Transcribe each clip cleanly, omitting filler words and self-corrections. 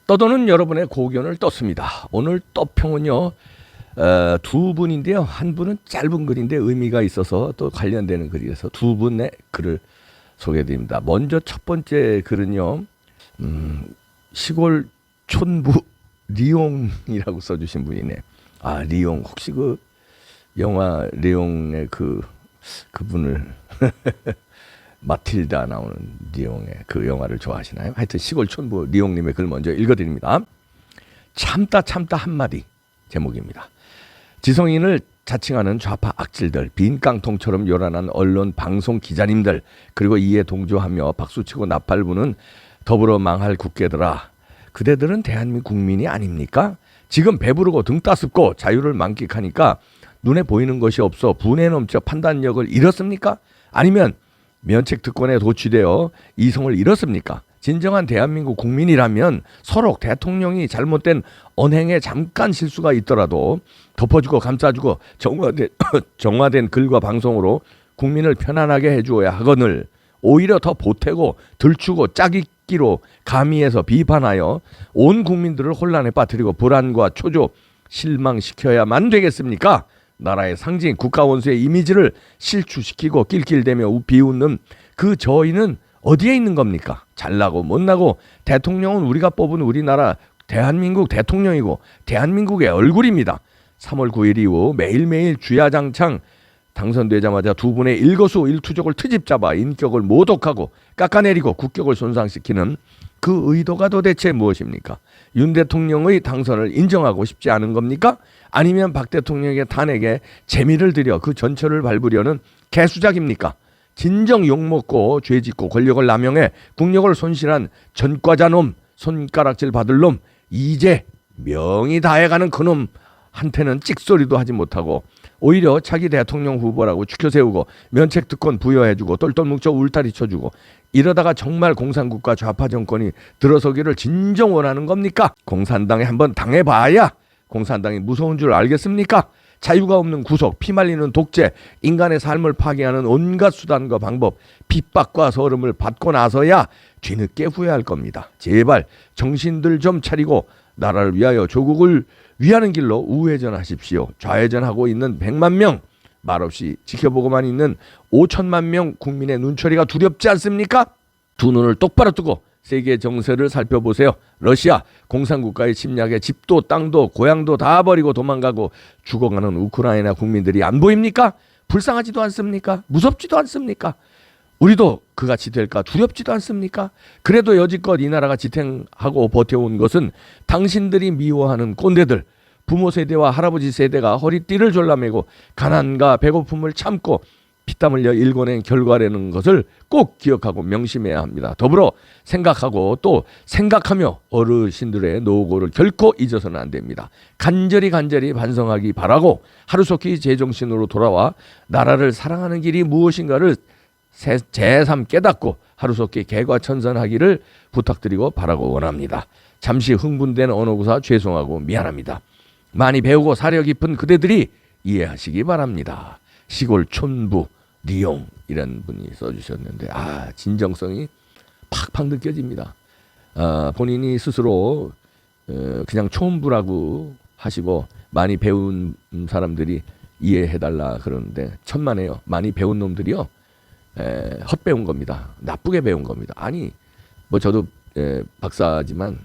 떠도는 여러분의 고견을 떴습니다. 오늘 떠평은요, 두 분인데요. 한 분은 짧은 글인데 의미가 있어서 또 관련되는 글이라서 두 분의 글을 소개해드립니다. 먼저 첫 번째 글은요, 시골 촌부 리옹이라고 써주신 분이네. 아, 리옹. 혹시 그 영화 리옹의 그분을 마틸다 나오는 리옹의 그 영화를 좋아하시나요? 하여튼 시골 촌부 리옹님의 글 먼저 읽어드립니다. 참다 한마디 제목입니다. 지성인을 자칭하는 좌파 악질들, 빈 깡통처럼 요란한 언론 방송 기자님들, 그리고 이에 동조하며 박수치고 나팔 부는 더불어 망할 국회들아, 그대들은 대한민국 국민이 아닙니까? 지금 배부르고 등 따숩고 자유를 만끽하니까 눈에 보이는 것이 없어 분에 넘쳐 판단력을 잃었습니까? 아니면 면책 특권에 도취되어 이성을 잃었습니까? 진정한 대한민국 국민이라면 서로 대통령이 잘못된 언행에 잠깐 실수가 있더라도 덮어주고 감싸주고 정화된 글과 방송으로 국민을 편안하게 해주어야 하거늘 오히려 더 보태고 들추고 짜깁기로 가미해서 비판하여 온 국민들을 혼란에 빠뜨리고 불안과 초조 실망시켜야만 되겠습니까? 나라의 상징 국가 원수의 이미지를 실추시키고 낄낄대며 비웃는 그 저희는 어디에 있는 겁니까? 잘나고 못나고 대통령은 우리가 뽑은 우리나라 대한민국 대통령이고 대한민국의 얼굴입니다. 3월 9일 이후 매일매일 주야장창 당선되자마자 두 분의 일거수일투족을 트집 잡아 인격을 모독하고 깎아내리고 국격을 손상시키는 그 의도가 도대체 무엇입니까? 윤 대통령의 당선을 인정하고 싶지 않은 겁니까? 아니면 박 대통령의 탄핵에 재미를 들여 그 전철을 밟으려는 개수작입니까? 진정 욕먹고 죄짓고 권력을 남용해 국력을 손실한 전과자놈, 손가락질 받을 놈, 이제 명이 다해가는 그놈한테는 찍소리도 하지 못하고 오히려 차기 대통령 후보라고 추켜세우고 면책특권 부여해주고 똘똘 뭉쳐 울타리 쳐주고 이러다가 정말 공산국가 좌파 정권이 들어서기를 진정 원하는 겁니까? 공산당에 한번 당해봐야 공산당이 무서운 줄 알겠습니까? 자유가 없는 구속, 피말리는 독재, 인간의 삶을 파괴하는 온갖 수단과 방법, 핍박과 서름을 받고 나서야 뒤늦게 후회할 겁니다. 제발 정신들 좀 차리고 나라를 위하여 조국을 위하는 길로 우회전하십시오. 좌회전하고 있는 100만 명, 말없이 지켜보고만 있는 5천만 명 국민의 눈초리가 두렵지 않습니까? 두 눈을 똑바로 뜨고 세계 정세를 살펴보세요. 러시아 공산국가의 침략에 집도 땅도 고향도 다 버리고 도망가고 죽어가는 우크라이나 국민들이 안 보입니까? 불쌍하지도 않습니까? 무섭지도 않습니까? 우리도 그같이 될까 두렵지도 않습니까? 그래도 여지껏 이 나라가 지탱하고 버텨온 것은 당신들이 미워하는 꼰대들, 부모 세대와 할아버지 세대가 허리띠를 졸라매고 가난과 배고픔을 참고 피땀 흘려 일궈낸 결과라는 것을 꼭 기억하고 명심해야 합니다. 더불어 생각하고 또 생각하며 어르신들의 노고를 결코 잊어서는 안 됩니다. 간절히 반성하기 바라고 하루속히 제정신으로 돌아와 나라를 사랑하는 길이 무엇인가를 재삼 깨닫고 하루속히 개과천선하기를 부탁드리고 바라고 원합니다. 잠시 흥분된 언어구사 죄송하고 미안합니다. 많이 배우고 사려 깊은 그대들이 이해하시기 바랍니다. 시골 촌부 리옹 이런 분이 써주셨는데 진정성이 팍팍 느껴집니다. 본인이 스스로 그냥 촌부라고 하시고 많이 배운 사람들이 이해해달라 그러는데 천만에요. 많이 배운 놈들이요 헛배운 겁니다. 나쁘게 배운 겁니다. 아니 뭐 저도 박사지만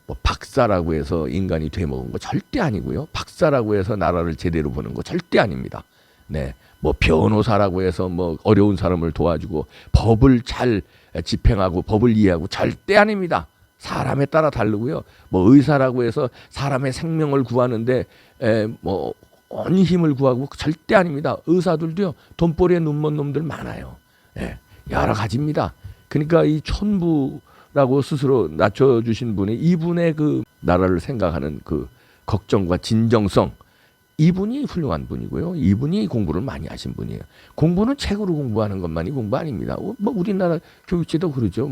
뭐 박사라고 해서 인간이 되먹은 거 절대 아니고요. 박사라고 해서 나라를 제대로 보는 거 절대 아닙니다. 네, 뭐 변호사라고 해서 뭐 어려운 사람을 도와주고 법을 잘 집행하고 법을 이해하고 절대 아닙니다. 사람에 따라 다르고요. 뭐 의사라고 해서 사람의 생명을 구하는데 뭐 온 힘을 구하고 절대 아닙니다. 의사들도요 돈벌이에 눈먼 놈들 많아요. 여러 가지입니다. 그러니까 이 촌부라고 스스로 낮춰주신 분이 이분의 그 나라를 생각하는 그 걱정과 진정성, 이분이 훌륭한 분이고요. 이분이 공부를 많이 하신 분이에요. 공부는 책으로 공부하는 것만이 공부 아닙니다. 뭐 우리나라 교육제도 그러죠.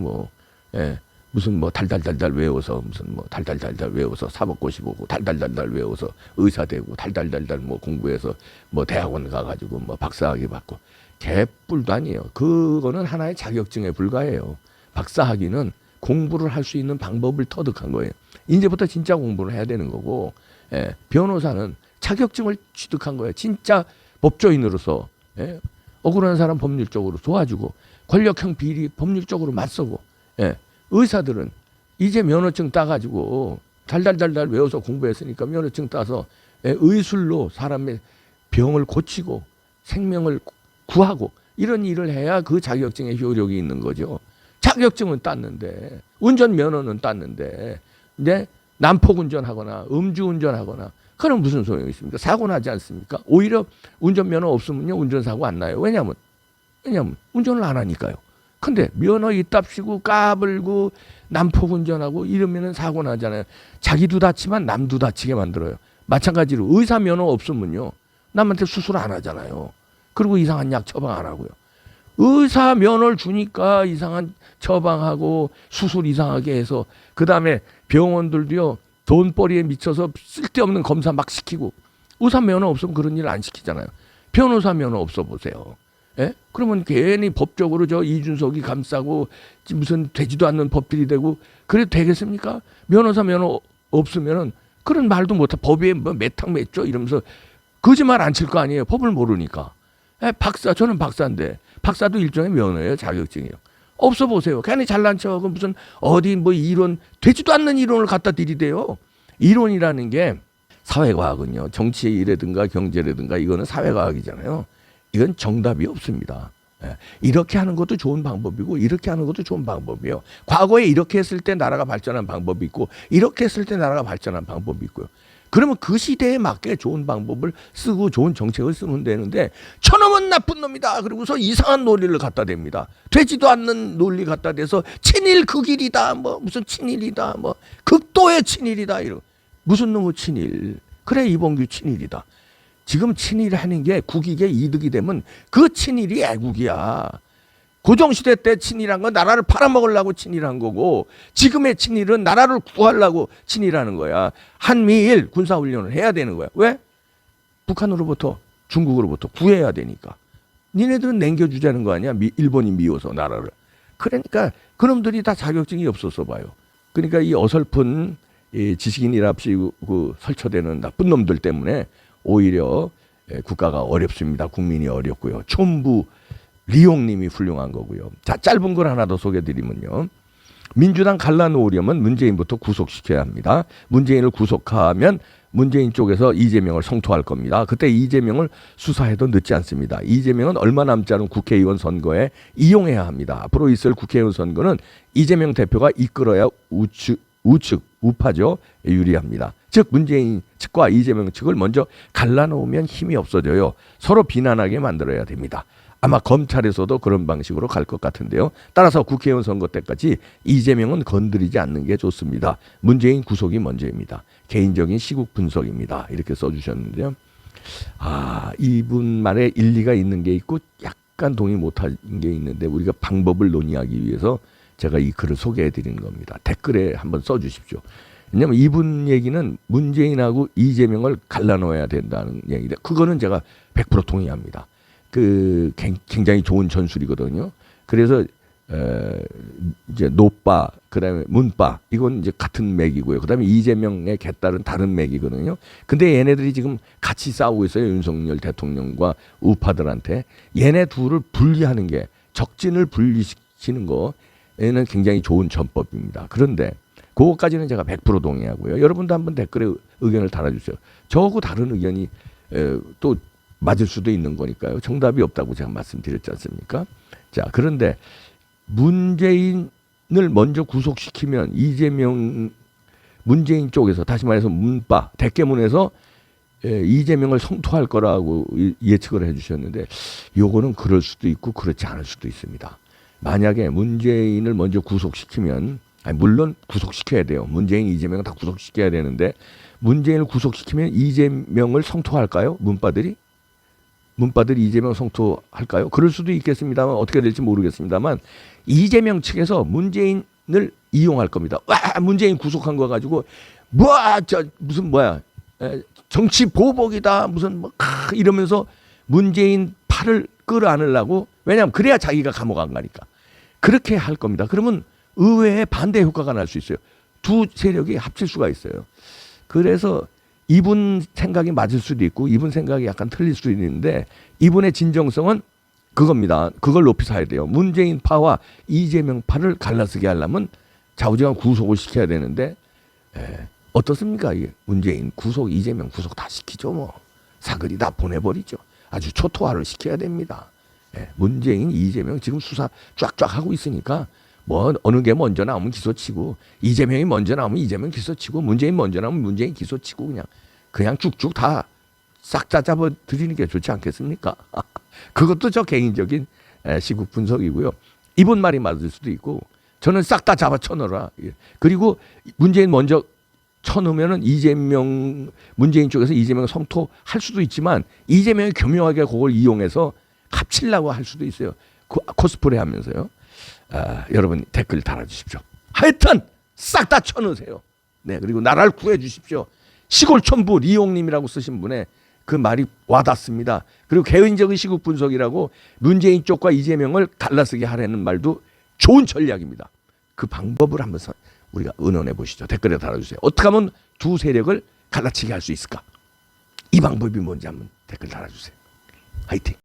무슨 뭐 달달달달 외워서 무슨 뭐 달달달달 외워서 사법고시 보고 달달달달 외워서 의사 되고 달달달달 뭐 공부해서 뭐 대학원 가가지고 뭐 박사학위 받고 개뿔도 아니에요. 그거는 하나의 자격증에 불과해요. 박사학위는 공부를 할 수 있는 방법을 터득한 거예요. 이제부터 진짜 공부를 해야 되는 거고, 예, 변호사는 자격증을 취득한 거예요. 진짜 법조인으로서, 예, 억울한 사람 법률적으로 도와주고 권력형 비리 법률적으로 맞서고, 예, 의사들은 이제 면허증 따가지고 달달달달 외워서 공부했으니까 면허증 따서, 예, 의술로 사람의 병을 고치고 생명을 구하고 이런 일을 해야 그 자격증에 효력이 있는 거죠. 자격증은 땄는데, 운전면허는 땄는데, 이제 난폭 운전하거나 음주운전하거나 그럼 무슨 소용이 있습니까? 사고 나지 않습니까? 오히려 운전면허 없으면요, 운전사고 안 나요. 왜냐하면 운전을 안 하니까요. 근데 면허 있답시고 까불고 난폭 운전하고 이러면은 사고 나잖아요. 자기도 다치만 남도 다치게 만들어요. 마찬가지로 의사 면허 없으면요, 남한테 수술 안 하잖아요. 그리고 이상한 약 처방 안 하고요. 의사 면허를 주니까 이상한 처방하고 수술 이상하게 해서, 그 다음에 병원들도요, 돈벌이에 미쳐서 쓸데없는 검사 막 시키고. 의사 면허 없으면 그런 일 안 시키잖아요. 변호사 면허 없어 보세요. 예? 그러면 괜히 법적으로 저 이준석이 감싸고 무슨 되지도 않는 법들이 되고 그래도 되겠습니까? 변호사 면허 없으면은 그런 말도 못해. 법에 뭐 매탕 맺죠 이러면서 거짓말 안 칠 거 아니에요. 법을 모르니까. 예, 박사, 저는 박사인데 박사도 일종의 면허예요. 자격증이요. 없어 보세요. 괜히 잘난 척하고 무슨 어디 뭐 이론, 되지도 않는 이론을 갖다 들이대요. 이론이라는 게, 사회과학은요, 정치라든가 경제라든가 이거는 사회과학이잖아요. 이건 정답이 없습니다. 예, 이렇게 하는 것도 좋은 방법이고 이렇게 하는 것도 좋은 방법이에요. 과거에 이렇게 했을 때 나라가 발전한 방법이 있고 이렇게 했을 때 나라가 발전한 방법이 있고요. 그러면 그 시대에 맞게 좋은 방법을 쓰고 좋은 정책을 쓰면 되는데, 저놈은 나쁜 놈이다 그러고서 이상한 논리를 갖다 댑니다. 되지도 않는 논리 갖다 대서 친일 극일이다, 뭐 무슨 친일이다, 뭐 극도의 친일이다, 이러. 무슨 놈의 친일? 그래, 이봉규 친일이다. 지금 친일하는 게 국익에 이득이 되면 그 친일이 애국이야. 고종시대 때 친일한 건 나라를 팔아먹으려고 친일한 거고, 지금의 친일은 나라를 구하려고 친일하는 거야. 한미일 군사훈련을 해야 되는 거야. 왜? 북한으로부터, 중국으로부터 구해야 되니까. 니네들은 남겨주자는 거 아니야? 일본이 미워서 나라를. 그러니까 그놈들이 다 자격증이 없어서 봐요. 그러니까 이 어설픈 이 지식인이랍시고 설쳐대는 나쁜 놈들 때문에 오히려 국가가 어렵습니다. 국민이 어렵고요. 촌부 리용님이 훌륭한 거고요. 자, 짧은 걸 하나 더 소개드리면요. 민주당 갈라놓으려면 문재인부터 구속시켜야 합니다. 문재인을 구속하면 문재인 쪽에서 이재명을 성토할 겁니다. 그때 이재명을 수사해도 늦지 않습니다. 이재명은 얼마 남지 않은 국회의원 선거에 이용해야 합니다. 앞으로 있을 국회의원 선거는 이재명 대표가 이끌어야 우파죠. 유리합니다. 즉 문재인 측과 이재명 측을 먼저 갈라놓으면 힘이 없어져요. 서로 비난하게 만들어야 됩니다. 아마 검찰에서도 그런 방식으로 갈 것 같은데요. 따라서 국회의원 선거 때까지 이재명은 건드리지 않는 게 좋습니다. 문재인 구속이 먼저입니다. 개인적인 시국 분석입니다. 이렇게 써주셨는데요. 아, 이분 말에 일리가 있는 게 있고 약간 동의 못한 게 있는데, 우리가 방법을 논의하기 위해서 제가 이 글을 소개해 드리는 겁니다. 댓글에 한번 써주십시오. 왜냐하면 이분 얘기는 문재인하고 이재명을 갈라놓아야 된다는 얘기인데, 그거는 제가 100% 동의합니다. 그 굉장히 좋은 전술이거든요. 그래서 이제 노빠, 그다음에 문빠, 이건 이제 같은 맥이고요. 그다음에 이재명의 개딸은 다른 맥이거든요. 근데 얘네들이 지금 같이 싸우고 있어요. 윤석열 대통령과 우파들한테. 얘네 둘을 분리하는 게, 적진을 분리시키는 거, 얘는 굉장히 좋은 전법입니다. 그런데 그것까지는 제가 100% 동의하고요. 여러분도 한번 댓글에 의견을 달아주세요. 저하고 다른 의견이 또 맞을 수도 있는 거니까요. 정답이 없다고 제가 말씀드렸지 않습니까? 자, 그런데 문재인을 먼저 구속시키면 문재인 쪽에서, 다시 말해서 문바, 대깨문에서 이재명을 성토할 거라고 예측을 해주셨는데, 요거는 그럴 수도 있고 그렇지 않을 수도 있습니다. 만약에 문재인을 먼저 구속시키면, 물론 구속시켜야 돼요. 문재인, 이재명은 다 구속시켜야 되는데, 문재인을 구속시키면 이재명을 성토할까요? 문바들이 이재명 성토할까요? 그럴 수도 있겠습니다만, 어떻게 될지 모르겠습니다만, 이재명 측에서 문재인을 이용할 겁니다. 와, 문재인 구속한 거 가지고 정치 보복이다 무슨 이러면서 문재인 팔을 끌어안으려고. 왜냐하면 그래야 자기가 감옥 안 가니까 그렇게 할 겁니다. 그러면 의외의 반대 효과가 날 수 있어요. 두 세력이 합칠 수가 있어요. 그래서 이분 생각이 맞을 수도 있고 이분 생각이 약간 틀릴 수도 있는데 이분의 진정성은 그겁니다. 그걸 높이 사야 돼요. 문재인 파와 이재명 파를 갈라서게 하려면 좌우지간 구속을 시켜야 되는데 어떻습니까? 문재인 구속, 이재명 구속 다 시키죠. 뭐 사거리 다 보내버리죠. 아주 초토화를 시켜야 됩니다. 문재인, 이재명 지금 수사 쫙쫙 하고 있으니까 뭐 어느 게 먼저 나오면 기소치고 이재명이 먼저 나오면 이재명 기소치고 문재인 먼저 나오면 문재인 기소치고 그냥 쭉쭉 다 싹 다 잡아 드리는 게 좋지 않겠습니까? 그것도 저 개인적인 시국 분석이고요. 이분 말이 맞을 수도 있고 저는 싹 다 잡아 쳐넣어라. 그리고 문재인 먼저 쳐넣으면은 문재인 쪽에서 이재명 성토할 수도 있지만 이재명이 교묘하게 그걸 이용해서 합치려고 할 수도 있어요. 코스프레 하면서요. 여러분 댓글 달아주십시오. 하여튼 싹 다 쳐넣으세요. 네, 그리고 나라를 구해주십시오. 시골 촌부 리용님이라고 쓰신 분의 그 말이 와닿습니다. 그리고 개인적인 시국 분석이라고 문재인 쪽과 이재명을 갈라서게 하라는 말도 좋은 전략입니다. 그 방법을 한번 우리가 의논해 보시죠. 댓글에 달아주세요. 어떻게 하면 두 세력을 갈라치게 할 수 있을까? 이 방법이 뭔지 한번 댓글 달아주세요. 화이팅!